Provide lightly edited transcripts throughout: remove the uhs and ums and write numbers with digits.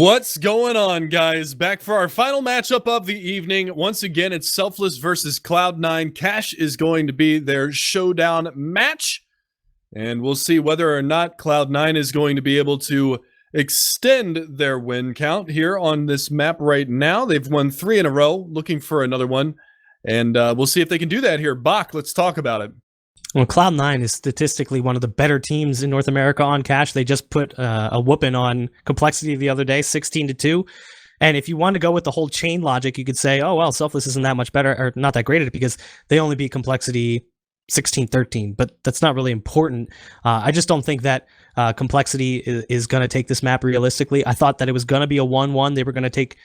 What's going on, guys? Back for our final matchup of the evening. Once again, it's Selfless versus Cloud9. Cash is going to be their showdown match, and we'll see whether or not Cloud9 is going to be able to extend their win count here on this map right now. They've won 3 in a row, looking for another one, and we'll see if they can do that here. Bach, let's talk about it. Well, Cloud9 is statistically one of the better teams in North America on Cash. They just put a whooping on Complexity the other day, 16-2. And if you want to go with the whole chain logic, you could say, oh, well, Selfless isn't that much better, or not that great at it because they only beat Complexity 16-13. But that's not really important. I just don't think that Complexity is going to take this map realistically. I thought that it was going to be a 1-1. They were going to take...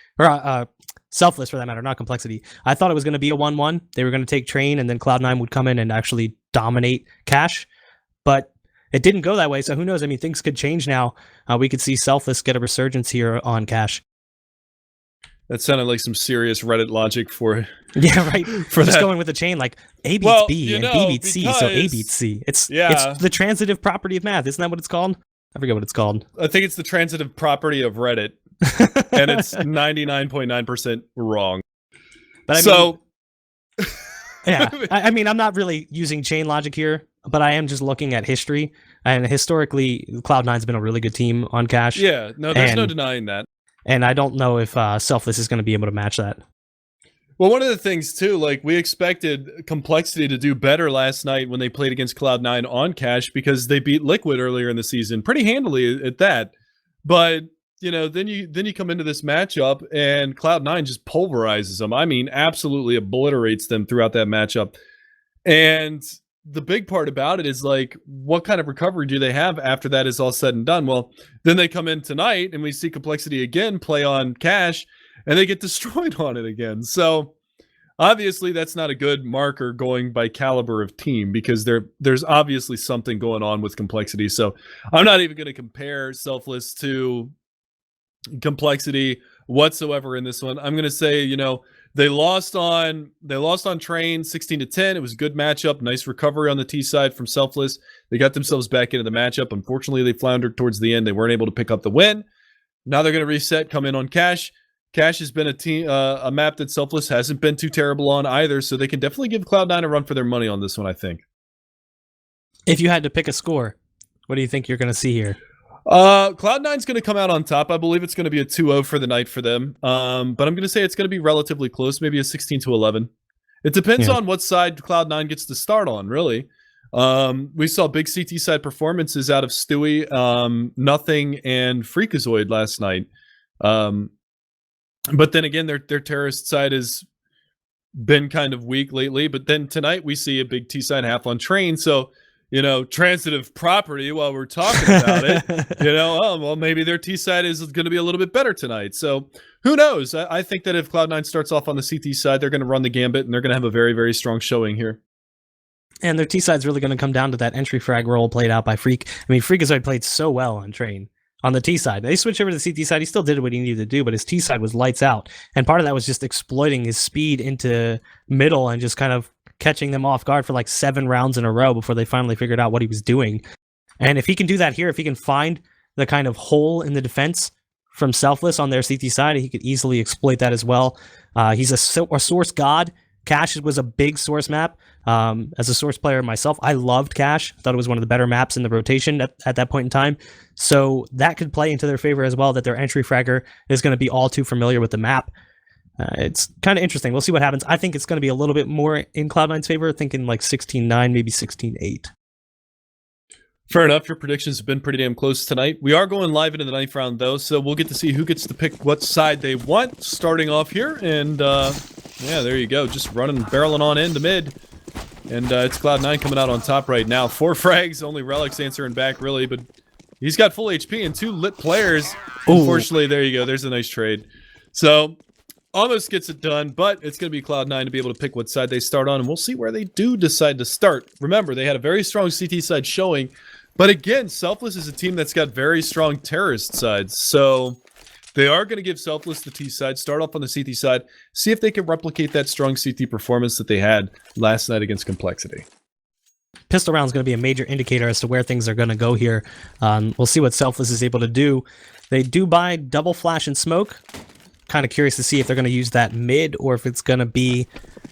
Selfless, for that matter, not Complexity. I thought it was going to be a 1-1. They were going to take Train, and then Cloud9 would come in and actually dominate Cash. But it didn't go that way, so who knows? I mean, things could change now. We could see Selfless get a resurgence here on Cash. That sounded like some serious Reddit logic for... Yeah, right. For just that. going with the chain, like A beats B and B beats C, so A beats C. It's the transitive property of math. Isn't that what it's called? I forget what it's called. I think it's the transitive property of Reddit. And it's 99.9% wrong. But I mean, yeah, I mean, I'm not really using chain logic here, but I am just looking at history. And historically, Cloud9's been a really good team on Cash. Yeah, no, there's no denying that. And I don't know if Selfless is going to be able to match that. Well, one of the things, too, like, we expected Complexity to do better last night when they played against Cloud9 on Cash because they beat Liquid earlier in the season, pretty handily at that. But... you know, then you come into this matchup and Cloud9 just pulverizes them. I mean, absolutely obliterates them throughout that matchup. And the big part about it is, like, what kind of recovery do they have after that is all said and done? Well, then they come in tonight and we see Complexity again play on Cash and they get destroyed on it again. So obviously that's not a good marker going by caliber of team because there's obviously something going on with Complexity. So I'm not even going to compare Selfless to Complexity whatsoever in this one. I'm gonna say, you know, they lost on Train 16-10. It was a good matchup, nice recovery on the T side from Selfless. They got themselves back into the matchup. Unfortunately, they floundered towards the end. They weren't able to pick up the win. Now they're gonna reset, come in on Cash. Cash has been a map that Selfless hasn't been too terrible on either, so they can definitely give Cloud9 a run for their money on this one, I think. If you had to pick a score, what do you think you're gonna see here? Cloud9's going to come out on top. I believe it's going to be a 2-0 for the night for them. But I'm going to say it's going to be relatively close, maybe a 16-11. It depends on what side Cloud9 gets to start on, really. We saw big CT side performances out of Stewie, Nothing, and Freakazoid last night. But then again, their terrorist side has been kind of weak lately. But then tonight we see a big T side half on Train, so... you know, transitive property while we're talking about it, you know, oh, well, maybe their T side is going to be a little bit better tonight. So who knows? I think that if Cloud9 starts off on the CT side, they're going to run the gambit and they're going to have a very, very strong showing here. And their T side's really going to come down to that entry frag role played out by Freak. I mean, Freakazoid played so well on Train on the T side. They switched over to the CT side. He still did what he needed to do, but his T side was lights out. And part of that was just exploiting his speed into middle and just kind of catching them off guard for like 7 rounds in a row before they finally figured out what he was doing. And if he can do that here, if he can find the kind of hole in the defense from Selfless on their CT side, he could easily exploit that as well. He's a source god. Cash was a big source map. As a source player myself, I loved Cash. Thought it was one of the better maps in the rotation at that point in time. So that could play into their favor as well, that their entry fragger is going to be all too familiar with the map. It's kind of interesting. We'll see what happens. I think it's going to be a little bit more in Cloud9's favor, thinking like 16-9, maybe 16-8. Fair enough. Your predictions have been pretty damn close tonight. We are going live into the 9th round, though, so we'll get to see who gets to pick what side they want starting off here. And, yeah, there you go. Just barreling on into mid. And it's Cloud9 coming out on top right now. 4 frags, only Relic's answering back, really, but he's got full HP and 2 lit players. Ooh. Unfortunately, there you go. There's a nice trade. So... almost gets it done, but it's going to be Cloud9 to be able to pick what side they start on, and we'll see where they do decide to start. Remember, they had a very strong CT side showing, but again, Selfless is a team that's got very strong terrorist sides, so they are going to give Selfless the T side, start off on the CT side, see if they can replicate that strong CT performance that they had last night against Complexity. pistol round is going to be a major indicator as to where things are going to go here. We'll see what Selfless is able to do. They do buy double flash and smoke. Kind of curious to see if they're going to use that mid or if it's going to be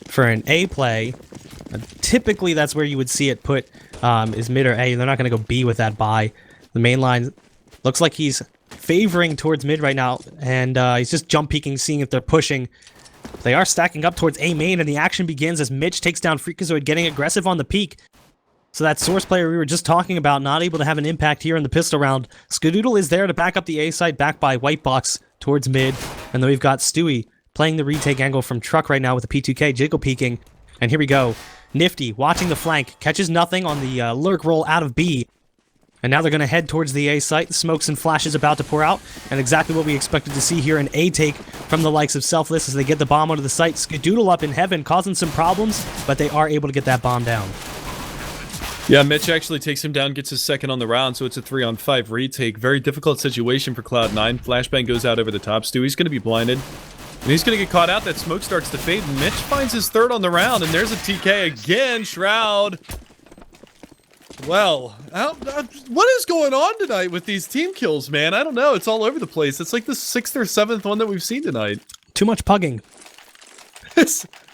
for an A play. Typically, that's where you would see it put is mid or A. They're not going to go B with that buy. The main line looks like he's favoring towards mid right now, and he's just jump peeking, seeing if they're pushing. They are stacking up towards A main, and the action begins as Mitch takes down Freakazoid, getting aggressive on the peak. So that source player we were just talking about, not able to have an impact here in the pistol round. Skadoodle is there to back up the A side, back by Whitebox towards mid. And then we've got Stewie playing the retake angle from Truck right now with the P2K, jiggle peeking. And here we go. Nifty watching the flank, catches nothing on the lurk roll out of B. And now they're going to head towards the A site. The smokes and flashes about to pour out. And exactly what we expected to see here, an A take from the likes of Selfless as they get the bomb onto the site. Skadoodle up in heaven, causing some problems, but they are able to get that bomb down. Yeah, Mitch actually takes him down, gets his second on the round, so it's a 3-on-5 retake. Very difficult situation for Cloud9. Flashbang goes out over the top. Stewie's going to be blinded. And he's going to get caught out. That smoke starts to fade, and Mitch finds his third on the round, and there's a TK again. Shroud. Well, what is going on tonight with these team kills, man? I don't know. It's all over the place. It's like the 6th or 7th one that we've seen tonight. Too much pugging.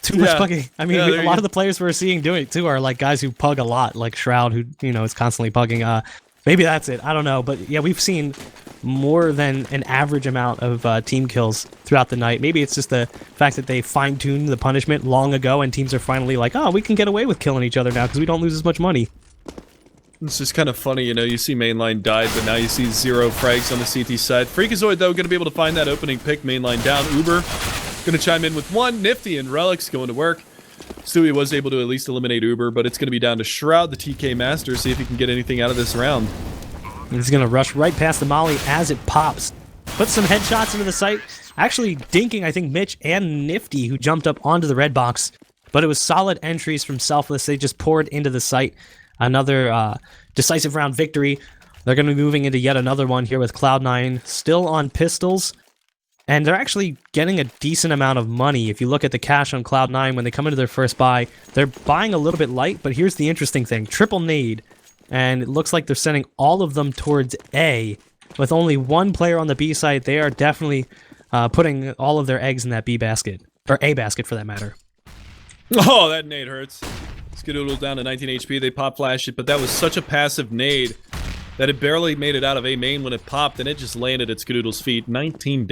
Too much pugging. I mean, a lot of the players we're seeing doing it too are like guys who pug a lot, like Shroud, who, you know, is constantly pugging. Maybe that's it. I don't know. But yeah, we've seen more than an average amount of team kills throughout the night. Maybe it's just the fact that they fine-tuned the punishment long ago and teams are finally like, oh, we can get away with killing each other now because we don't lose as much money. It's just kind of funny, you know, you see mainline died, but now you see 0 frags on the CT side. Freakazoid, though, going to be able to find that opening pick. Mainline down. Uber going to chime in with 1. Nifty and Relics going to work. Stewie was able to at least eliminate Uber, but it's going to be down to Shroud, the TK Master, see if he can get anything out of this round. He's going to rush right past the molly as it pops. Put some headshots into the site. Actually dinking, I think, Mitch and Nifty, who jumped up onto the red box. But it was solid entries from Selfless. They just poured into the site. Another decisive round victory. They're going to be moving into yet another one here with Cloud9 still on pistols. And they're actually getting a decent amount of money. If you look at the cash on Cloud9 when they come into their first buy, they're buying a little bit light, but here's the interesting thing. Triple nade. And it looks like they're sending all of them towards A. With only one player on the B side, they are definitely putting all of their eggs in that B basket. Or A basket, for that matter. Oh, that nade hurts. Skadoodle down to 19 HP. They pop flash it, but that was such a passive nade that it barely made it out of A main when it popped, and it just landed at Skadoodle's feet. 19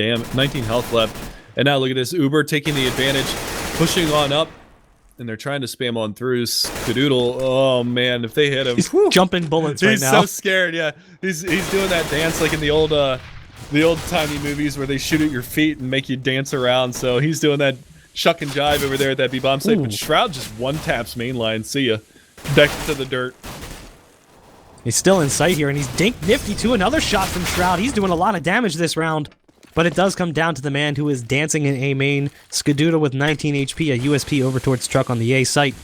health left. And now look at this. Uber taking the advantage, pushing on up, and they're trying to spam on through. Skadoodle, oh man, if they hit him. He's jumping bullets right now. He's so scared, yeah. He's doing that dance like in the old timey movies where they shoot at your feet and make you dance around. So he's doing that shuck and jive over there at that B-bomb site, but Shroud just one-taps mainline. See ya. Deck to the dirt. He's still in sight here, and he's dinked Nifty to another shot from Shroud. He's doing a lot of damage this round, but it does come down to the man who is dancing in A main. Skadoodle with 19 HP, a USP over towards Truck on the A site.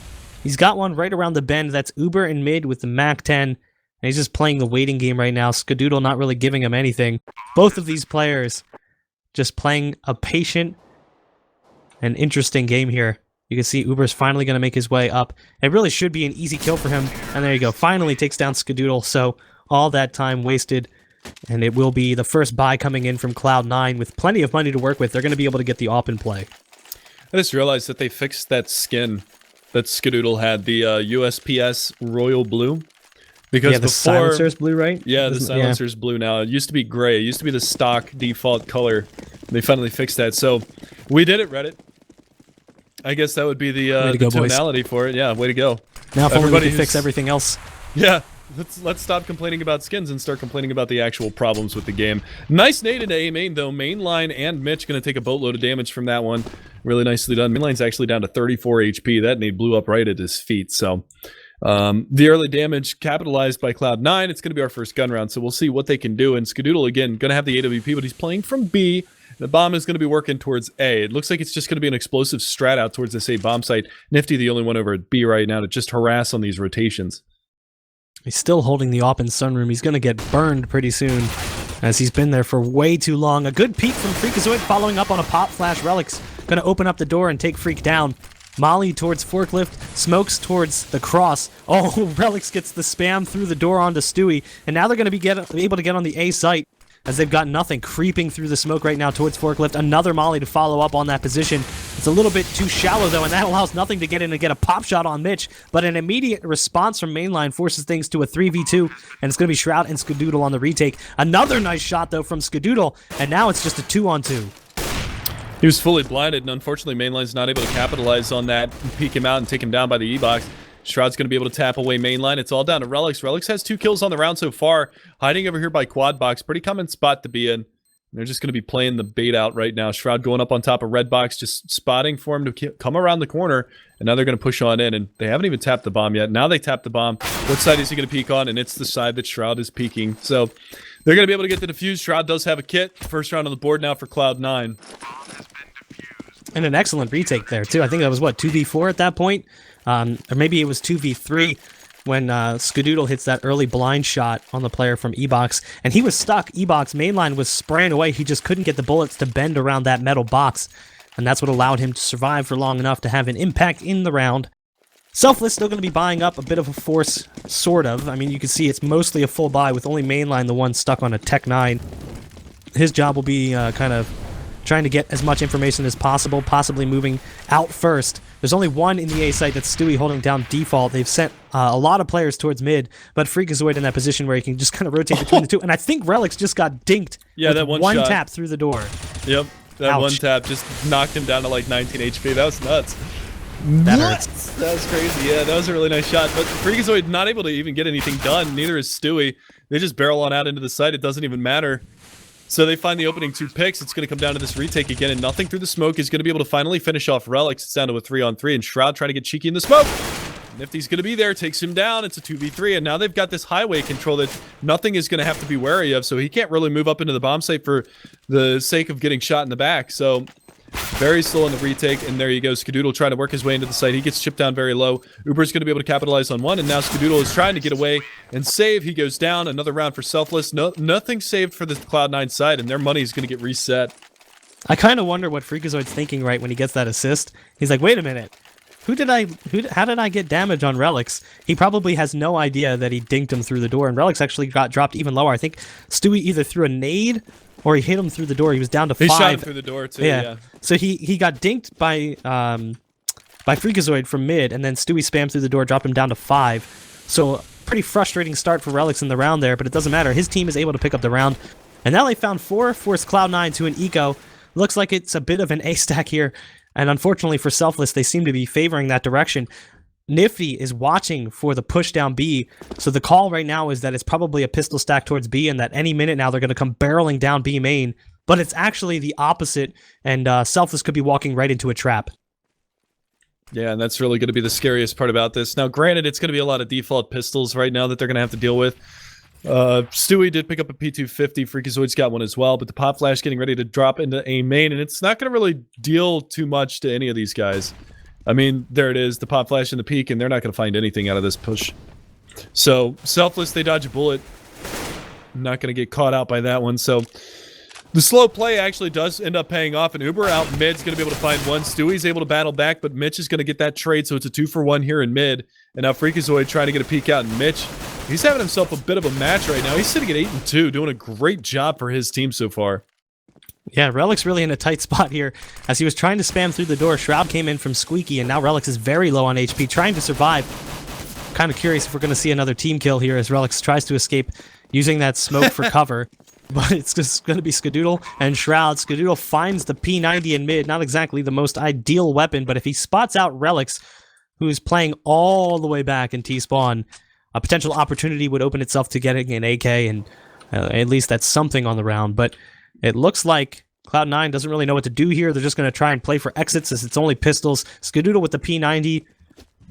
He's got one right around the bend. That's Uber in mid with the Mac 10, and he's just playing the waiting game right now. Skadoodle not really giving him anything. Both of these players just playing a patient an interesting game here. You can see Uber's finally going to make his way up. It really should be an easy kill for him. And there you go. Finally takes down Skadoodle. So all that time wasted. And it will be the first buy coming in from Cloud9 with plenty of money to work with. They're going to be able to get the AWP in play. I just realized that they fixed that skin that Skadoodle had, the USPS Royal Blue. Because the silencer's blue, right? Yeah, the silencer's blue now. It used to be gray. It used to be the stock default color. They finally fixed that. So we did it, Reddit. I guess that would be the tonality for it. Yeah, way to go. Now if only we can fix everything else. Yeah, let's stop complaining about skins and start complaining about the actual problems with the game. Nice nade into A main, though. Mainline and Mitch going to take a boatload of damage from that one. Really nicely done. Mainline's actually down to 34 HP. That nade blew up right at his feet. So the early damage capitalized by Cloud9. It's going to be our first gun round, so we'll see what they can do. And Skadoodle, again, going to have the AWP, but he's playing from B. The bomb is going to be working towards A. It looks like it's just going to be an explosive strat out towards this A bomb site. Nifty, the only one over at B right now to just harass on these rotations. He's still holding the AWP in Sunroom. He's going to get burned pretty soon, as he's been there for way too long. A good peek from Freakazoid following up on a pop flash. Relics going to open up the door and take Freak down. Molly towards Forklift, smokes towards the cross. Oh, Relics gets the spam through the door onto Stewie, and now they're going to be able to get on the A site as they've got nothing creeping through the smoke right now towards Forklift. Another Molly to follow up on that position. It's a little bit too shallow, though, and that allows nothing to get in and get a pop shot on Mitch, but an immediate response from Mainline forces things to a 3v2, and it's going to be Shroud and Skadoodle on the retake. Another nice shot, though, from Skadoodle, and now it's just a 2-on-2. He was fully blinded, and unfortunately, Mainline's not able to capitalize on that and peek him out and take him down by the E-box. Shroud's going to be able to tap away Mainline. It's all down to Relics. Relics has 2 kills on the round so far, hiding over here by Quad Box. Pretty common spot to be in. They're just going to be playing the bait out right now. Shroud going up on top of Red Box, just spotting for him to come around the corner, and now they're going to push on in, and they haven't even tapped the bomb yet. Now they tap the bomb. What side is he going to peek on? And it's the side that Shroud is peeking. So they're going to be able to get the defuse. Shroud does have a kit. First round on the board now for Cloud9. And an excellent retake there, too. I think that was, what, 2v4 at that point? Or maybe it was 2v3 when Skadoodle hits that early blind shot on the player from E-Box. And he was stuck. E-Box Mainline was spraying away. He just couldn't get the bullets to bend around that metal box. And that's what allowed him to survive for long enough to have an impact in the round. Selfless still going to be buying up a bit of a force, sort of. I mean, you can see it's mostly a full buy with only Mainline, the one stuck on a Tech 9. His job will be kind of trying to get as much information as possible, possibly moving out first. There's only one in the A site, that's Stewie holding down default. They've sent a lot of players towards mid, but Freakazoid in that position where he can just kind of rotate between the two. And I think Relics just got dinked with that one shot. Tap through the door. Yep, that Ouch. one tap just knocked him down to like 19 HP. That was nuts. That hurts. That was crazy. Yeah, that was a really nice shot. But Freakazoid not able to even get anything done. Neither is Stewie. They just barrel on out into the site. It doesn't even matter. So they find the opening 2 picks. It's going to come down to this retake again, and nothing through the smoke is going to be able to finally finish off Relics. It's down to a 3-on-3, and Shroud trying to get cheeky in the smoke. Nifty's going to be there, takes him down. It's a 2v3, and now they've got this highway control that nothing is going to have to be wary of, so he can't really move up into the bomb site for the sake of getting shot in the back. So very slow on the retake, and there you go. Skadoodle trying to work his way into the site. He gets chipped down very low. Uber's going to be able to capitalize on one, and now Skadoodle is trying to get away and save. He goes down. Another round for Selfless. Nothing saved for the Cloud9 side, and their money is going to get reset. I kind of wonder what Freakazoid's thinking right when he gets that assist. He's like, wait a minute. How did I get damage on Relics? He probably has no idea that he dinked him through the door, and Relics actually got dropped even lower. I think Stewie either threw a nade or he hit him through the door. He was down to 5. He shot him through the door too. Yeah. So he got dinked by Freakazoid from mid, and then Stewie spammed through the door, dropped him down to 5. So pretty frustrating start for Relics in the round there, but it doesn't matter. His team is able to pick up the round, and now they found 4, forced Cloud9 to an eco. Looks like it's a bit of an A stack here, and unfortunately for Selfless, they seem to be favoring that direction. Nifty is watching for the push down B, so the call right now is that it's probably a pistol stack towards B, and that any minute now they're going to come barreling down B main, but it's actually the opposite, and Selfless could be walking right into a trap. Yeah, and that's really going to be the scariest part about this. Now, granted, it's going to be a lot of default pistols right now that they're going to have to deal with. Stewie did pick up a P250. Freakazoid's got one as well, but the pop flash getting ready to drop into A main, and it's not going to really deal too much to any of these guys. I mean, there it is, the pop flash and the peak, and they're not going to find anything out of this push. So, Selfless, they dodge a bullet. Not going to get caught out by that one. So, the slow play actually does end up paying off, and Uber out mid's going to be able to find one. Stewie's able to battle back, but Mitch is going to get that trade, so it's a 2-for-1 here in mid. And now Freakazoid trying to get a peek out, and Mitch, he's having himself a bit of a match right now. He's sitting at 8-2, doing a great job for his team so far. Yeah, Relic's really in a tight spot here. As he was trying to spam through the door, Shroud came in from Squeaky, and now Relics is very low on HP, trying to survive. Kind of curious if we're going to see another team kill here as Relics tries to escape using that smoke for cover. But it's just going to be Skadoodle and Shroud. Skadoodle finds the P90 in mid. Not exactly the most ideal weapon, but if he spots out Relics, who's playing all the way back in T-spawn, a potential opportunity would open itself to getting an AK, and at least that's something on the round. But it looks like Cloud9 doesn't really know what to do here. They're just going to try and play for exits as it's only pistols. Skadoodle with the P90,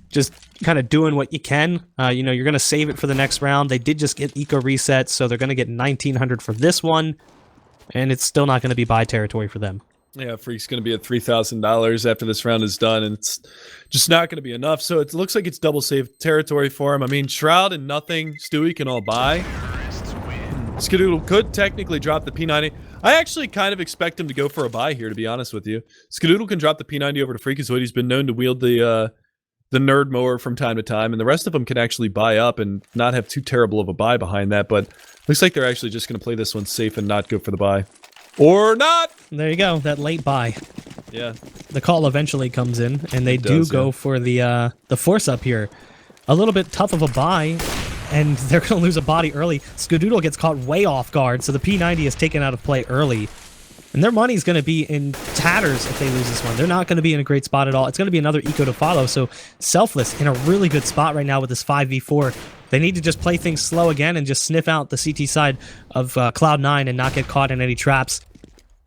just kind of doing what you can. You know, you're going to save it for the next round. They did just get eco reset, so they're going to get 1,900 for this one, and it's still not going to be buy territory for them. Yeah, Freak's going to be at $3,000 after this round is done, and it's just not going to be enough. So it looks like it's double save territory for him. I mean, Shroud and nothing, Stewie can all buy. Skadoodle could technically drop the P90. I actually kind of expect him to go for a buy here, to be honest with you. Skadoodle can drop the P90 over to Freakazoid. He's been known to wield the nerd mower from time to time, and the rest of them can actually buy up and not have too terrible of a buy behind that, but looks like they're actually just going to play this one safe and not go for the buy. Or not! There you go, that late buy. Yeah. The call eventually comes in, and they do go for the force up here. A little bit tough of a buy, and they're going to lose a body early. Skadoodle gets caught way off guard, so the P90 is taken out of play early. And their money's going to be in tatters if they lose this one. They're not going to be in a great spot at all. It's going to be another eco to follow, so Selfless in a really good spot right now with this 5v4. They need to just play things slow again and just sniff out the CT side of Cloud9 and not get caught in any traps.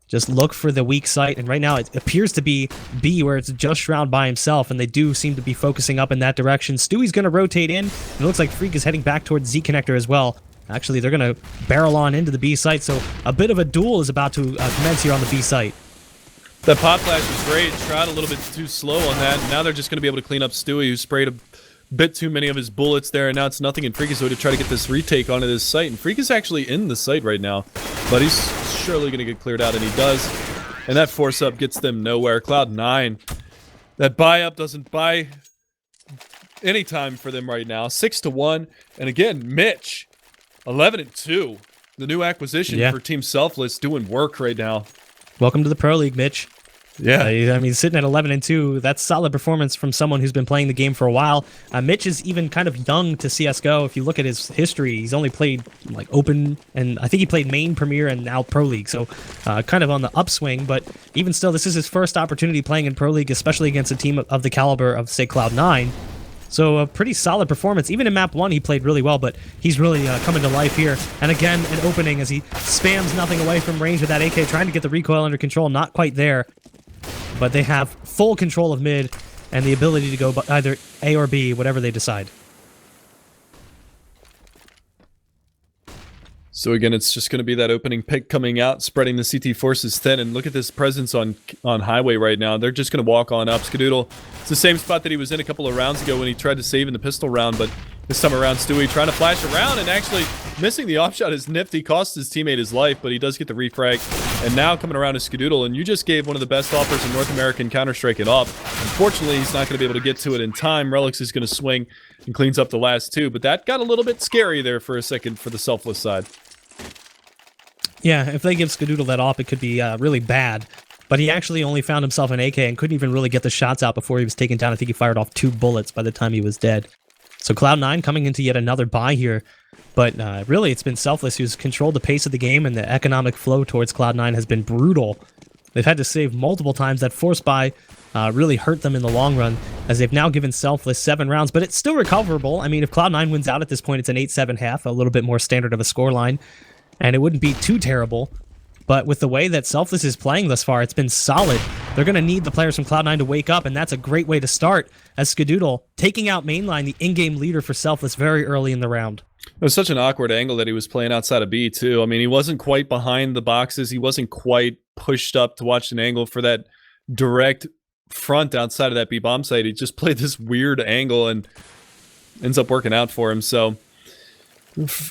Just look for the weak site, and right now it appears to be B, where it's just Shroud by himself, and they do seem to be focusing up in that direction. Stewie's going to rotate in, and it looks like Freak is heading back towards Z Connector as well. Actually, they're going to barrel on into the B site, so a bit of a duel is about to commence here on the B site. That pop flash was great. Shroud a little bit too slow on that. Now they're just going to be able to clean up Stewie, who sprayed a bit too many of his bullets there, and now it's nothing in Freakazoid to try to get this retake onto this site. And Freak is actually in the site right now, but he's surely going to get cleared out, and he does. And that force up gets them nowhere. Cloud9, that buy up doesn't buy any time for them right now. 6-1, and again, Mitch, 11-2. The new acquisition for Team Selfless doing work right now. Welcome to the Pro League, Mitch. Yeah. I mean, sitting at 11-2, that's solid performance from someone who's been playing the game for a while. Mitch is even kind of young to CSGO. If you look at his history, he's only played like Open, and I think he played Main, Premier, and now Pro League. So kind of on the upswing, but even still, this is his first opportunity playing in Pro League, especially against a team of the caliber of, say, Cloud9. So a pretty solid performance. Even in map 1, he played really well, but he's really coming to life here. And again, an opening as he spams nothing away from range with that AK, trying to get the recoil under control. Not quite there. But they have full control of mid and the ability to go either A or B, whatever they decide. So again, it's just going to be that opening pick coming out, spreading the CT forces thin, and look at this presence on highway right now. They're just going to walk on up. Skadoodle, it's the same spot that he was in a couple of rounds ago when he tried to save in the pistol round, but this time around, Stewie trying to flash around and actually missing the offshot is nifty. Cost his teammate his life, but he does get the refrag. And now coming around is Skadoodle, and you just gave one of the best offers in North American Counter-Strike it up. Unfortunately, he's not going to be able to get to it in time. Relix is going to swing and cleans up the last two, but that got a little bit scary there for a second for the Selfless side. Yeah, if they give Skadoodle that off, it could be really bad. But he actually only found himself an AK and couldn't even really get the shots out before he was taken down. I think he fired off 2 bullets by the time he was dead. So Cloud9 coming into yet another buy here. But really, it's been Selfless who's controlled the pace of the game, and the economic flow towards Cloud9 has been brutal. They've had to save multiple times. That force buy really hurt them in the long run, as they've now given Selfless 7 rounds. But it's still recoverable. I mean, if Cloud9 wins out at this point, it's an 8-7 half, a little bit more standard of a scoreline. And it wouldn't be too terrible. But with the way that Selfless is playing thus far, it's been solid. They're going to need the players from Cloud9 to wake up, and that's a great way to start, as Skadoodle taking out Mainline, the in-game leader for Selfless, very early in the round. It was such an awkward angle that he was playing outside of B, too. I mean, he wasn't quite behind the boxes. He wasn't quite pushed up to watch an angle for that direct front outside of that B bomb site. He just played this weird angle and ends up working out for him, so...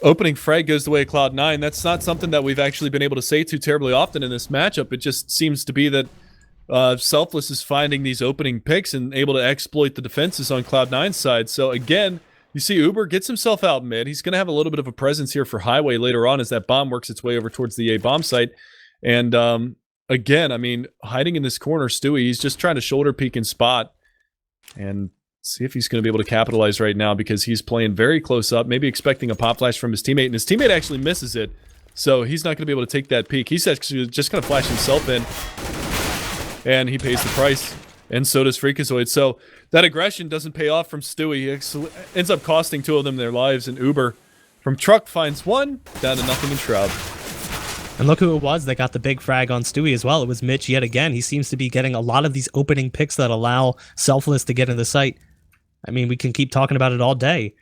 Opening frag goes the way of Cloud9. That's not something that we've actually been able to say too terribly often in this matchup. It just seems to be that Selfless is finding these opening picks and able to exploit the defenses on Cloud9's side. So again, you see Uber gets himself out mid. He's going to have a little bit of a presence here for Highway later on as that bomb works its way over towards the A bomb site. And again, I mean, hiding in this corner, Stewie, he's just trying to shoulder peek and spot. And see if he's going to be able to capitalize right now, because he's playing very close up, maybe expecting a pop flash from his teammate, and his teammate actually misses it. So he's not going to be able to take that peek. He's actually just going to flash himself in, and he pays the price, and so does Freakazoid. So that aggression doesn't pay off from Stewie. He ends up costing 2 of them their lives, and Uber from Truck finds 1, down to nothing in Shroud. And look who it was that got the big frag on Stewie as well. It was Mitch yet again. He seems to be getting a lot of these opening picks that allow Selfless to get in the site. I mean, we can keep talking about it all day.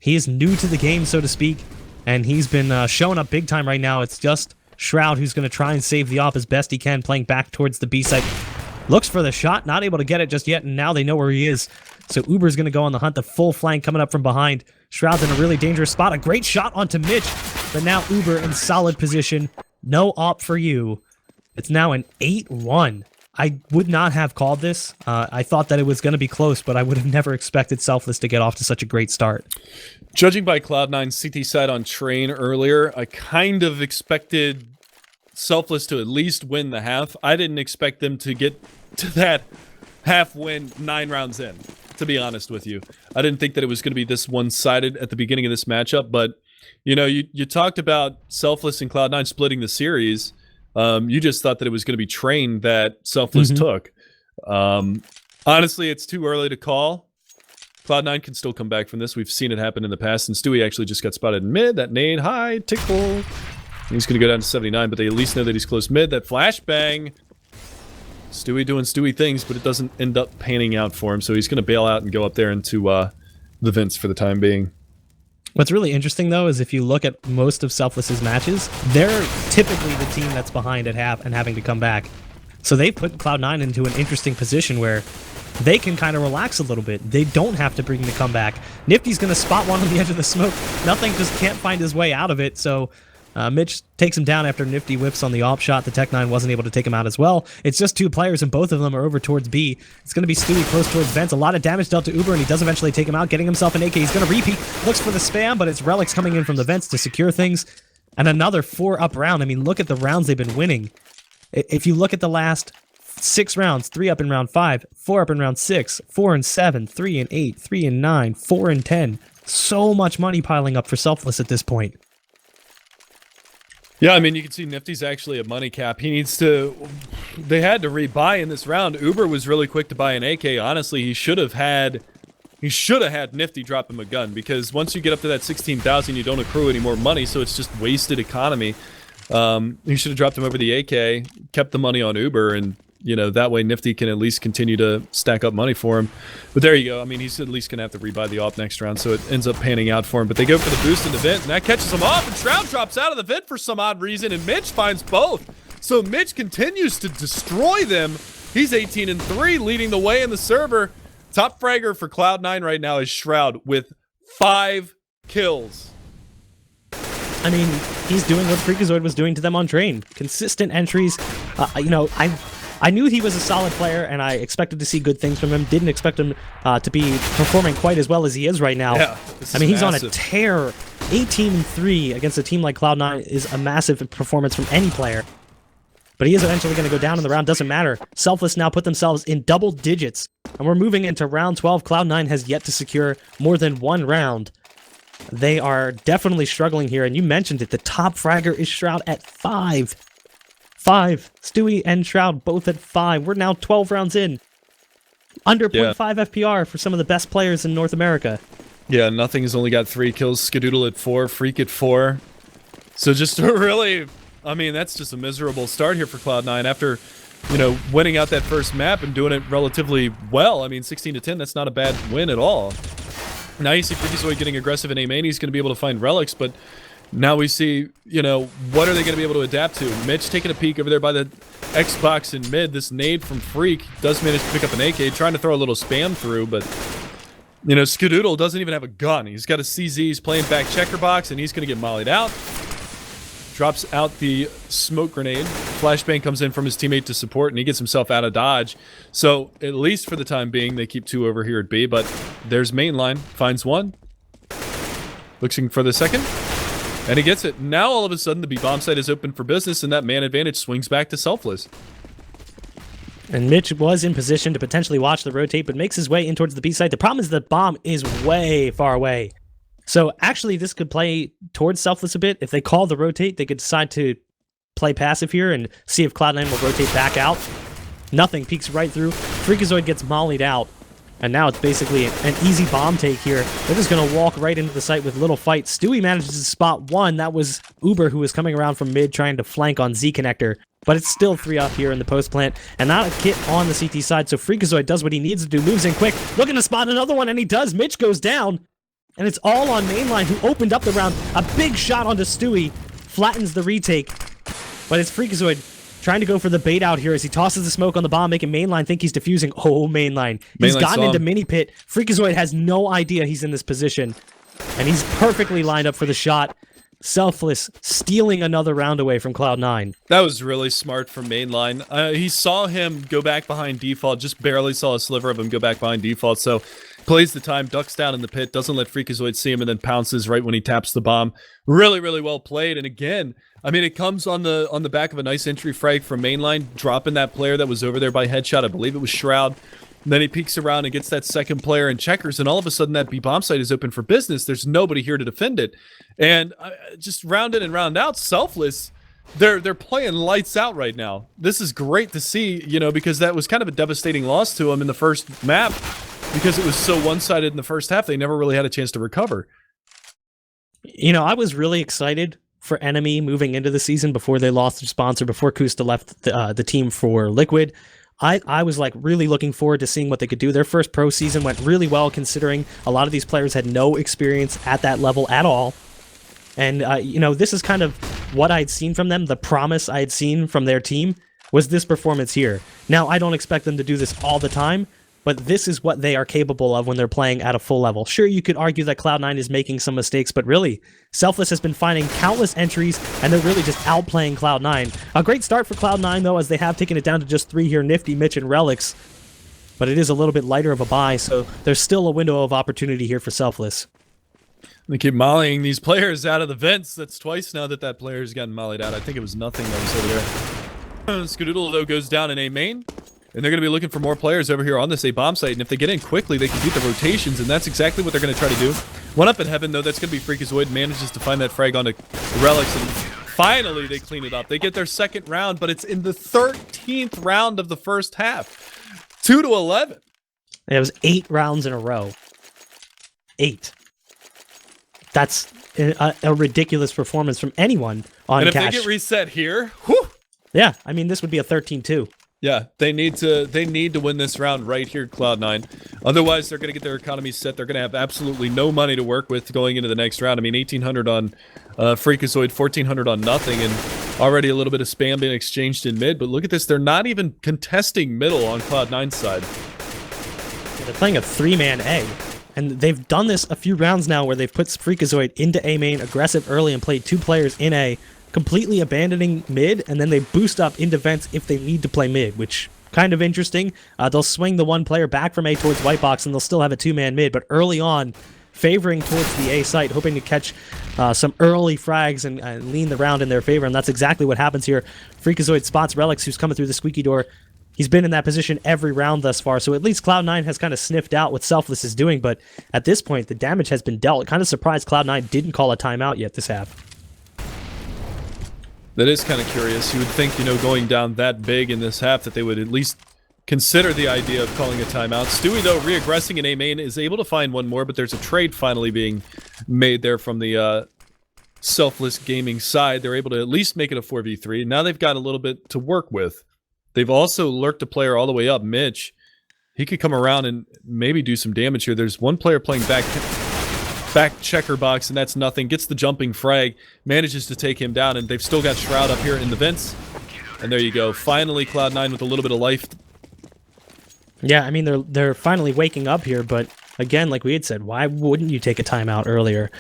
He is new to the game, so to speak, and he's been showing up big time right now. It's just Shroud who's going to try and save the op as best he can, playing back towards the B site. Looks for the shot, not able to get it just yet, and now they know where he is. So Uber's going to go on the hunt, the full flank coming up from behind. Shroud's in a really dangerous spot. A great shot onto Mitch, but now Uber in solid position. No op for you. It's now an 8-1. I would not have called this. I thought that it was going to be close, but I would have never expected Selfless to get off to such a great start. Judging by Cloud9's CT side on Train earlier, I kind of expected Selfless to at least win the half. I didn't expect them to get to that half win 9 rounds in, to be honest with you. I didn't think that it was going to be this one-sided at the beginning of this matchup, but you know, you talked about Selfless and Cloud9 splitting the series. You just thought that it was going to be Train that Selfless took. Honestly, it's too early to call. Cloud9 can still come back from this. We've seen it happen in the past, and Stewie actually just got spotted in mid. That nade, high, tickle. He's going to go down to 79, but they at least know that he's close mid. That flashbang. Stewie doing Stewie things, but it doesn't end up panning out for him, so he's going to bail out and go up there into the vents for the time being. What's really interesting, though, is if you look at most of Selfless's matches, they're typically the team that's behind at half and having to come back. So they've put Cloud9 into an interesting position where they can kind of relax a little bit. They don't have to bring the comeback. Nifty's going to spot one on the edge of the smoke. Nothing, just can't find his way out of it, so Mitch takes him down after Nifty whips on the op shot. The Tech9 wasn't able to take him out as well. It's just 2 players, and both of them are over towards B. It's going to be Stewie close towards vents. A lot of damage dealt to Uber, and he does eventually take him out, getting himself an AK. He's going to repeat. Looks for the spam, but it's Relics coming in from the vents to secure things. And another 4-up round. I mean, look at the rounds they've been winning. If you look at the last 6 rounds, 3 up in round 5, 4 up in round 6, 4 and 7, 3 and 8, 3 and 9, 4 and 10. So much money piling up for Selfless at this point. Yeah, I mean, you can see Nifty's actually a money cap. He needs to... They had to rebuy in this round. Uber was really quick to buy an AK. Honestly, he should have had Nifty drop him a gun, because once you get up to that 16,000, you don't accrue any more money, so it's just wasted economy. He should have dropped him over the AK, kept the money on Uber, and, you know, that way Nifty can at least continue to stack up money for him. But there you go. I mean, he's at least going to have to rebuy the op next round, so it ends up panning out for him. But they go for the boost in the vent, and that catches him off, and Shroud drops out of the vent for some odd reason, and Mitch finds both. So Mitch continues to destroy them. He's 18-3, leading the way in the server. Top fragger for Cloud9 right now is Shroud with 5 kills. I mean, he's doing what Freakazoid was doing to them on Train. Consistent entries. You know, I knew he was a solid player, and I expected to see good things from him. Didn't expect him to be performing quite as well as he is right now. Yeah, I mean, he's massive. on a tear. 18-3 against a team like Cloud9 is a massive performance from any player. But he is eventually going to go down in the round. Doesn't matter. Selfless now put themselves in double digits. And we're moving into round 12. Cloud9 has yet to secure more than 1 round. They are definitely struggling here. And you mentioned it. The top fragger is Shroud at 5. 5. Stewie and Shroud both at 5. We're now 12 rounds in. Under 0.5 FPR for some of the best players in North America. Yeah, Nothing has only got 3 kills. Skadoodle at 4. Freak at 4. So just a really... I mean, that's just a miserable start here for Cloud9 after, you know, winning out that first map and doing it relatively well. I mean, 16-10, that's not a bad win at all. Now you see Freakazoid getting aggressive in A main. He's going to be able to find relics, but now we see, you know, what are they going to be able to adapt to? Mitch taking a peek over there by the Xbox in mid. This nade from Freak does manage to pick up an AK, trying to throw a little spam through, but, you know, Skadoodle doesn't even have a gun. He's got a CZ, he's playing back checker box, and he's going to get mollied out. Drops out the smoke grenade. Flashbang comes in from his teammate to support, and he gets himself out of dodge. So, at least for the time being, they keep 2 over here at B, but there's mainline. Finds 1. Looking for the second. And he gets it. Now, all of a sudden, the B bomb site is open for business, and that man advantage swings back to Selfless. And Mitch was in position to potentially watch the rotate, but makes his way in towards the B site. The problem is the bomb is way far away. So actually, this could play towards Selfless a bit. If they call the rotate, they could decide to play passive here and see if Cloud9 will rotate back out. Nothing, peeks right through. Freakazoid gets mollied out. And now it's basically an easy bomb take here. They're just going to walk right into the site with little fight. Stewie manages to spot 1. That was Uber, who was coming around from mid trying to flank on Z Connector. But it's still 3 up here in the post plant. And not a kit on the CT side. So Freakazoid does what he needs to do. Moves in quick. Looking to spot another one. And he does. Mitch goes down. And it's all on mainline, who opened up the round. A big shot onto Stewie. Flattens the retake. But it's Freakazoid trying to go for the bait out here as he tosses the smoke on the bomb, making mainline think he's defusing. Oh, mainline. He's gotten into mini pit. Freakazoid has no idea he's in this position. And he's perfectly lined up for the shot. Selfless stealing another round away from Cloud9. That was really smart from mainline. He saw him go back behind default, just barely saw a sliver of him go back behind default, so plays the time, ducks down in the pit, doesn't let Freakazoid see him, and then pounces right when he taps the bomb. Really, really well played. And again, I mean, it comes on the back of a nice entry frag from mainline, dropping that player that was over there by headshot. I believe it was Shroud. And then he peeks around and gets that second player in checkers, and all of a sudden that B-bomb site is open for business. There's nobody here to defend it. And just round in and round out, Selfless, they're playing lights out right now. This is great to see, you know, because that was kind of a devastating loss to them in the first map because it was so one-sided in the first half. They never really had a chance to recover. You know, I was really excited for Enemy moving into the season before they lost their sponsor, before Kusta left the team for Liquid. I was like really looking forward to seeing what they could do. Their first pro season went really well, considering a lot of these players had no experience at that level at all. And, you know, this is kind of what I'd seen from them. The promise I had seen from their team was this performance here. Now, I don't expect them to do this all the time, but this is what they are capable of when they're playing at a full level. Sure, you could argue that Cloud9 is making some mistakes, but really, Selfless has been finding countless entries, and they're really just outplaying Cloud9. A great start for Cloud9, though, as they have taken it down to just 3 here, Nifty, Mitch, and Relics. But it is a little bit lighter of a buy, so there's still a window of opportunity here for Selfless. They keep mollying these players out of the vents. That's twice now that player's gotten mollied out. I think it was nothing that was over there. Skadoodle, though, goes down in A main. And they're going to be looking for more payers over here on this A-bomb site. And if they get in quickly, they can beat the rotations. And that's exactly what they're going to try to do. One up in heaven, though, that's going to be Freakazoid. Manages to find that frag onto Relics. And finally, they clean it up. They get their second round, but it's in the 13th round of the first half. 2-11. It was 8 rounds in a row. 8. That's a ridiculous performance from anyone on Cash. And if they get reset here, whew. Yeah, I mean, this would be a 13-2. Yeah, they need to win this round right here, Cloud9. Otherwise, they're going to get their economy set. They're going to have absolutely no money to work with going into the next round. I mean, 1,800 on Freakazoid, 1,400 on nothing, and already a little bit of spam being exchanged in mid. But look at this. They're not even contesting middle on Cloud9's side. They're playing a 3-man A. And they've done this a few rounds now where they've put Freakazoid into A main, aggressive early, and played 2 players in A, completely abandoning mid, and then they boost up into vents if they need to play mid, which kind of interesting. They'll swing the 1 player back from A towards white box, and they'll still have a 2-man mid, but early on, favoring towards the A site, hoping to catch some early frags and lean the round in their favor, and that's exactly what happens here. Freakazoid spots Relics, who's coming through the squeaky door. He's been in that position every round thus far, so at least Cloud9 has kind of sniffed out what Selfless is doing, but at this point, the damage has been dealt. Kind of surprised Cloud9 didn't call a timeout yet this half. That is kind of curious. You would think, you know, going down that big in this half that they would at least consider the idea of calling a timeout. Stewie, though, re-aggressing in A main, is able to find one more, but there's a trade finally being made there from the Selfless Gaming side. They're able to at least make it a 4v3. Now they've got a little bit to work with. They've also lurked a player all the way up, Mitch. He could come around and maybe do some damage here. There's one player playing back checker box, and that's nothing. Gets the jumping frag, manages to take him down, and they've still got Shroud up here in the vents. And there you go. Finally, Cloud9 with a little bit of life. Yeah, I mean, they're finally waking up here, but again, like we had said, why wouldn't you take a timeout earlier?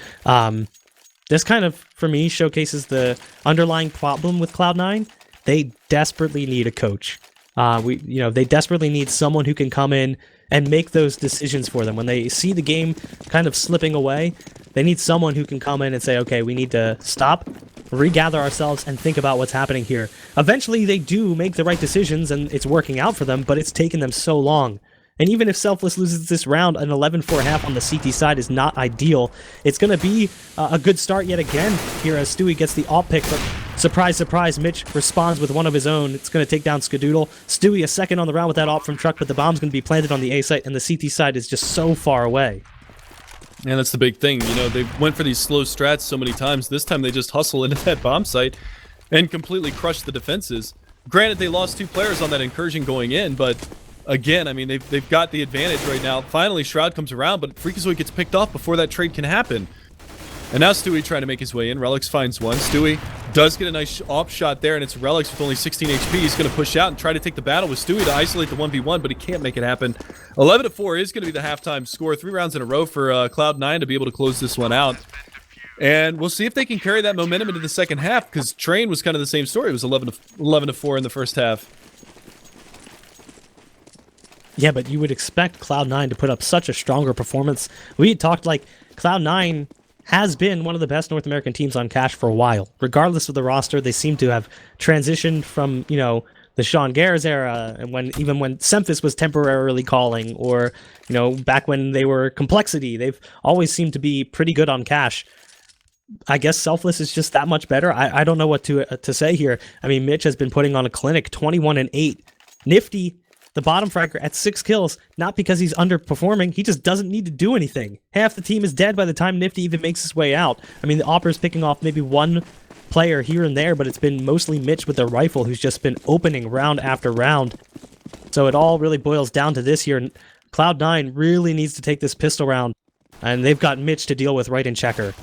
This kind of, for me, showcases the underlying problem with Cloud9. They desperately need a coach. They desperately need someone who can come in and make those decisions for them. When they see the game kind of slipping away, they need someone who can come in and say, okay, we need to stop, regather ourselves, and think about what's happening here. Eventually, they do make the right decisions, and it's working out for them, but it's taken them so long. And even if Selfless loses this round, an 11-4 half on the CT side is not ideal. It's going to be a good start yet again here as Stewie gets the alt pick, but surprise, surprise, Mitch responds with one of his own. It's going to take down Skadoodle. Stewie a second on the round with that alt from Truck, but the bomb's going to be planted on the A site, and the CT side is just so far away. And that's the big thing. You know, they went for these slow strats so many times. This time they just hustle into that bomb site and completely crush the defenses. Granted, they lost 2 players on that incursion going in, but again, I mean, they've got the advantage right now. Finally, Shroud comes around, but Freakazoid gets picked off before that trade can happen. And now Stewie trying to make his way in. Relics finds one. Stewie does get a nice op shot there, and it's Relics with only 16 HP. He's going to push out and try to take the battle with Stewie to isolate the 1v1, but he can't make it happen. 11-4 is going to be the halftime score. 3 rounds in a row for Cloud9 to be able to close this one out. And we'll see if they can carry that momentum into the second half, because Train was kind of the same story. It was 11-4 in the first half. Yeah, but you would expect Cloud9 to put up such a stronger performance. We talked like Cloud9 has been one of the best North American teams on Cash for a while. Regardless of the roster, they seem to have transitioned from, you know, the Sean Gares era, and even when Selfless was temporarily calling, or, you know, back when they were Complexity, they've always seemed to be pretty good on Cash. I guess Selfless is just that much better. I don't know what to say here. I mean, Mitch has been putting on a clinic, 21-8. Nifty, the bottom fragger at 6 kills, not because he's underperforming. He just doesn't need to do anything. Half the team is dead by the time Nifty even makes his way out. I mean, the Opera's picking off maybe one player here and there, but it's been mostly Mitch with the rifle who's just been opening round after round. So it all really boils down to this here. Cloud9 really needs to take this pistol round, and they've got Mitch to deal with right in checker.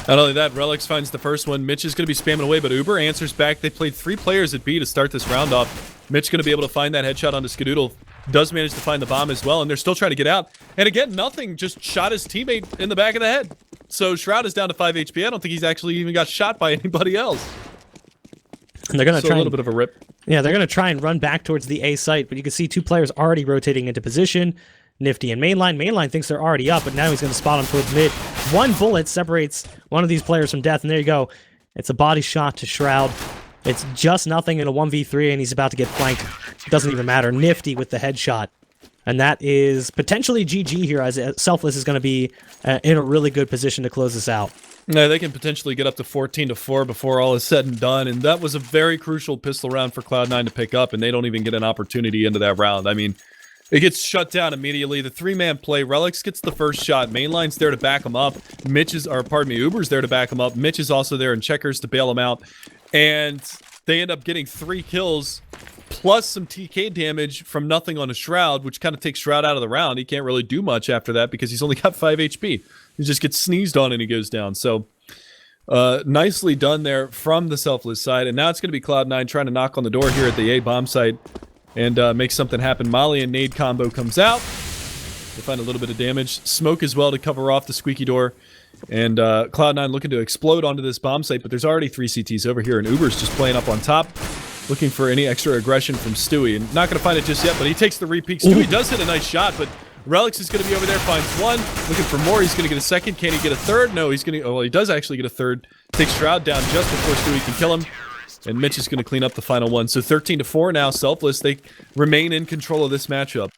Not only that, Relix finds the first one. Mitch is going to be spamming away, but Uber answers back. They played 3 players at B to start this round off. Mitch going to be able to find that headshot onto Skadoodle. Does manage to find the bomb as well, and they're still trying to get out. And again, nothing. Just shot his teammate in the back of the head. So Shroud is down to 5 HP. I don't think he's actually even got shot by anybody else. And they're going to try a little bit of a rip. Yeah, they're going to try and run back towards the A site, but you can see 2 players already rotating into position. Nifty and Mainline. Mainline thinks they're already up, but now he's going to spot him towards mid. 1 bullet separates one of these players from death, and there you go. It's a body shot to Shroud. It's just nothing in a 1v3, and he's about to get flanked. It doesn't even matter. Nifty with the headshot. And that is potentially GG here, as Selfless is going to be in a really good position to close this out. Yeah, they can potentially get up to 14-4 before all is said and done, and that was a very crucial pistol round for Cloud9 to pick up, and they don't even get an opportunity into that round. I mean, it gets shut down immediately. The 3-man play. Relix gets the first shot. Mainline's there to back him up. Uber's there to back him up. Mitch is also there in checkers to bail him out. And they end up getting 3 kills, plus some TK damage from nothing on a Shroud, which kind of takes Shroud out of the round. He can't really do much after that because he's only got 5 HP. He just gets sneezed on and he goes down. So, nicely done there from the Selfless side. And now it's going to be Cloud9 trying to knock on the door here at the A bomb site and make something happen. Molly and nade combo comes out. They find a little bit of damage. Smoke as well to cover off the squeaky door. And Cloud9 looking to explode onto this bomb site, but there's already 3 CTs over here, and Uber's just playing up on top, looking for any extra aggression from Stewie. And not going to find it just yet, but he takes the re-peek. Stewie does hit a nice shot, but Relix is going to be over there, finds 1, looking for more. He's going to get a second. Can he get a third? No, he's going to... Oh, well, he does actually get a third. Takes Shroud down just before Stewie can kill him. And Mitch is going to clean up the final one. So 13-4 now, Selfless. They remain in control of this matchup.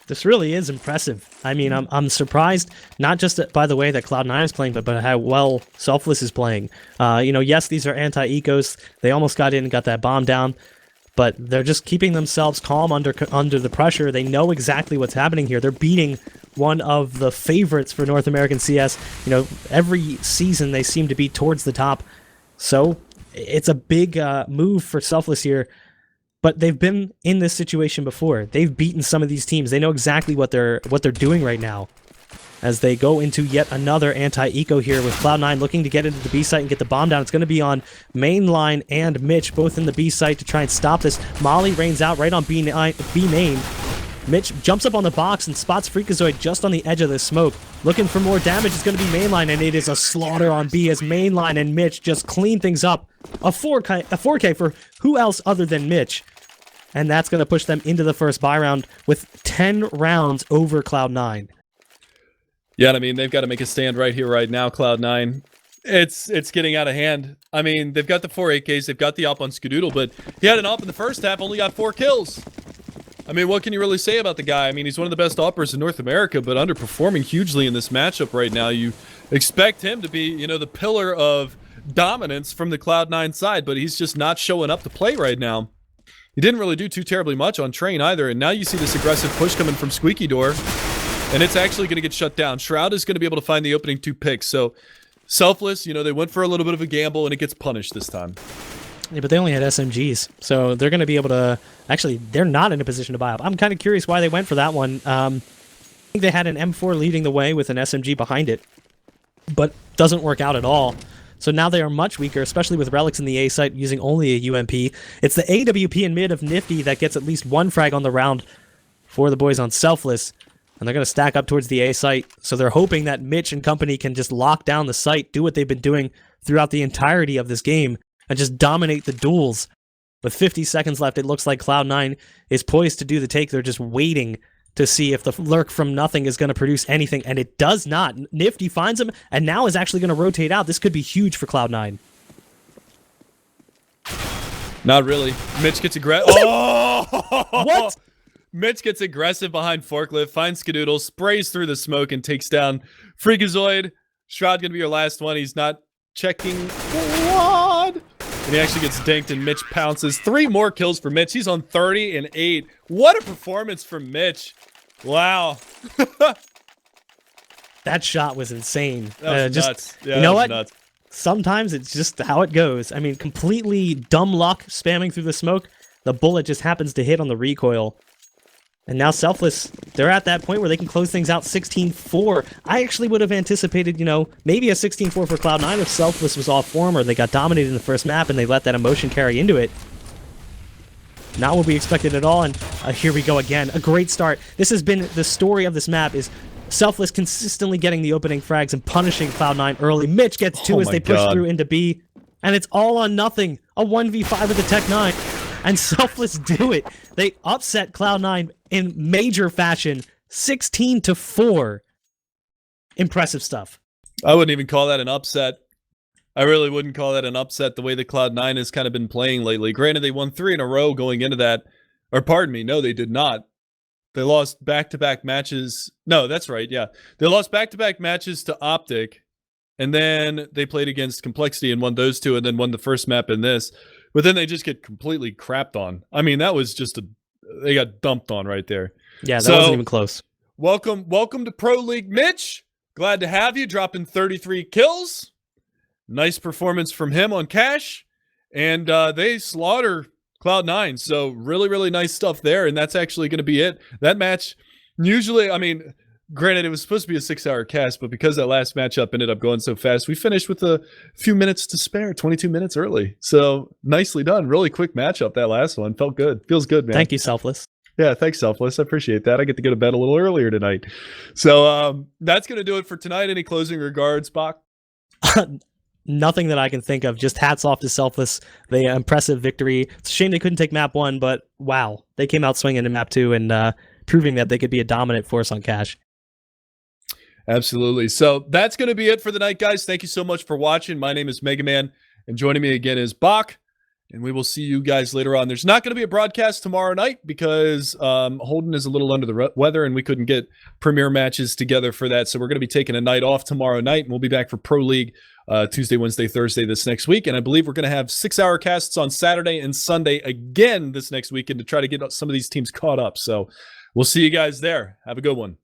This really is impressive. I mean, I'm surprised, not just by the way that Cloud9 is playing, but how well Selfless is playing. You know, yes, these are anti-ecos. They almost got in and got that bomb down, but they're just keeping themselves calm under the pressure. They know exactly what's happening here. They're beating one of the favorites for North American CS. You know, every season they seem to be towards the top. So it's a big move for Selfless here. But they've been in this situation before. They've beaten some of these teams. They know exactly what they're doing right now. As they go into yet another anti-eco here with Cloud9 looking to get into the B site and get the bomb down. It's going to be on Mainline and Mitch, both in the B site to try and stop this. Molly rains out right on B main. Mitch jumps up on the box and spots Freakazoid just on the edge of the smoke. Looking for more damage. It's going to be Mainline, and it is a slaughter on B as Mainline and Mitch just clean things up. A 4K for who else other than Mitch? And that's going to push them into the first buy round with 10 rounds over Cloud9. Yeah, I mean, they've got to make a stand right here, right now, Cloud9. It's getting out of hand. I mean, they've got the 4 AKs, they've got the op on Skadoodle, but he had an op in the first half, only got 4 kills. I mean, what can you really say about the guy? I mean, he's one of the best operators in North America, but underperforming hugely in this matchup right now. You expect him to be, you know, the pillar of dominance from the Cloud9 side, but he's just not showing up to play right now. He didn't really do too terribly much on Train either, and now you see this aggressive push coming from Squeaky Door, and it's actually going to get shut down. Shroud is going to be able to find the opening 2 picks, so Selfless, you know, they went for a little bit of a gamble, and it gets punished this time. Yeah, but they only had SMGs, so they're going to be able to... Actually, they're not in a position to buy up. I'm kind of curious why they went for that one. I think they had an M4 leading the way with an SMG behind it, but doesn't work out at all. So now they are much weaker, especially with Relics in the A site using only a UMP. It's the AWP in mid of Nifty that gets at least 1 frag on the round for the boys on Selfless. And they're going to stack up towards the A site. So they're hoping that Mitch and company can just lock down the site, do what they've been doing throughout the entirety of this game, and just dominate the duels. With 50 seconds left, it looks like Cloud9 is poised to do the take. They're just waiting to see if the lurk from nothing is going to produce anything, and it does not. Nifty finds him, and now is actually going to rotate out. This could be huge for Cloud9. Not really. Mitch gets aggressive. Oh! What? Mitch gets aggressive behind Forklift, finds Skadoodle, sprays through the smoke, and takes down Freakazoid. Shroud going to be your last one. He's not checking quad. And he actually gets dinked, and Mitch pounces. 3 more kills for Mitch. He's on 30-8. What a performance from Mitch. Wow. That shot was insane. That was nuts. Yeah, you know what? Nuts. Sometimes it's just how it goes. I mean, completely dumb luck spamming through the smoke. The bullet just happens to hit on the recoil. And now Selfless, they're at that point where they can close things out 16-4. I actually would have anticipated, maybe a 16-4 for Cloud9 if Selfless was off form or they got dominated in the first map and they let that emotion carry into it. Not what we expected at all, and here we go again. A great start. This has been the story of this map is Selfless consistently getting the opening frags and punishing Cloud9 early. Mitch gets 2 as they push through into B, and it's all on nothing. A 1v5 with the Tech 9. And Selfless do it. They upset Cloud9 in major fashion, 16-4. Impressive stuff. I wouldn't even call that an upset. I really wouldn't call that an upset the way the Cloud9 has kind of been playing lately. Granted, they won 3 in a row going into that. Or pardon me, no, they did not. They lost back-to-back matches. No, that's right, yeah. They lost back-to-back matches to Optic, and then they played against Complexity and won those 2, and then won the first map in this. But then they just get completely crapped on. I mean, that was just they got dumped on right there. Yeah, that wasn't even close. Welcome to Pro League, Mitch. Glad to have you, dropping 33 kills. Nice performance from him on Cash. And they slaughter Cloud9. So really, really nice stuff there. And that's actually going to be it. That match, usually, I mean, granted, it was supposed to be a 6-hour cast, but because that last matchup ended up going so fast, we finished with a few minutes to spare, 22 minutes early. So nicely done. Really quick matchup, that last one. Felt good. Feels good, man. Thank you, Selfless. Yeah, thanks, Selfless. I appreciate that. I get to go to bed a little earlier tonight. So that's going to do it for tonight. Any closing regards, Bach? Nothing that I can think of. Just hats off to Selfless. The impressive victory. It's a shame they couldn't take map 1, but wow. They came out swinging in map 2 and proving that they could be a dominant force on Cash. Absolutely. So that's going to be it for the night, guys. Thank you so much for watching. My name is Mega Man, and joining me again is Bach, and we will see you guys later on. There's not going to be a broadcast tomorrow night because Holden is a little under the weather, and we couldn't get premiere matches together for that. So we're going to be taking a night off tomorrow night, and we'll be back for Pro League Tuesday, Wednesday, Thursday this next week. And I believe we're going to have 6-hour casts on Saturday and Sunday again this next weekend to try to get some of these teams caught up. So we'll see you guys there. Have a good one.